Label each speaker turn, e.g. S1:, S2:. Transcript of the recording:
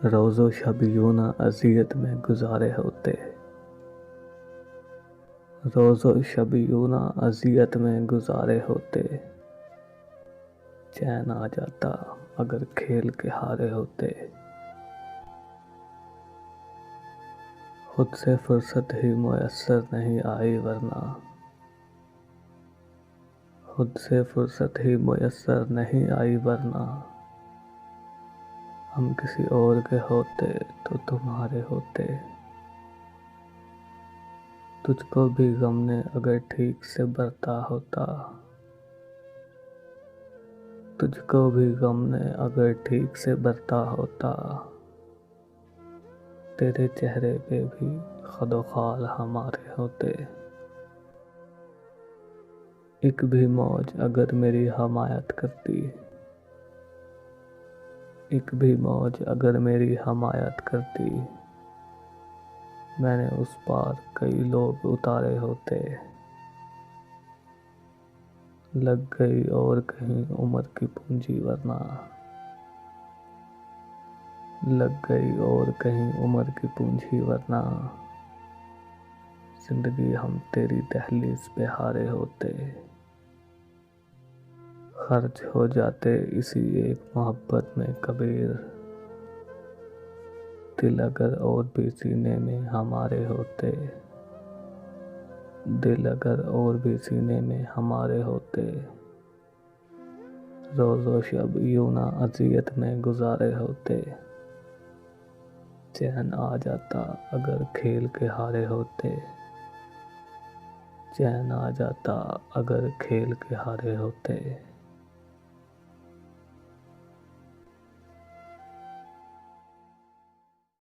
S1: रोज़ो शब यूं ना अज़ियत में गुज़ारे होते। रोज़ो शब यूं ना अज़ियत में गुज़ारे होते। चैन आ जाता अगर खेल के हारे होते। खुद से फुर्सत ही मुयस्सर नहीं आई वरना। खुद से फुर्सत ही मुयस्सर नहीं आई वरना। हम किसी और के होते तो तुम्हारे होते। तुझको भी गम ने अगर ठीक से बरता होता। तुझको भी गम ने अगर ठीक से बरता होता। तेरे चेहरे पे भी खदो खाल हमारे होते। एक भी मौज अगर मेरी हमायत करती। एक भी मौज अगर मेरी हमायत करती। मैंने उस पार कई लोग उतारे होते। लग गई और कहीं उम्र की पूंजी वरना। लग गई और कहीं उम्र की पूंजी वरना। जिंदगी हम तेरी दहलीज पे हारे होते। खर्च हो जाते इसी एक मोहब्बत में कबीर। दिल अगर और भी सीने में हमारे होते। दिल अगर और भी सीने में हमारे होते। रोज़ो शब यूं ना अज़ियत में गुज़ारे होते। चैन आ जाता अगर खेल के हारे होते। चैन आ जाता अगर खेल के हारे होते।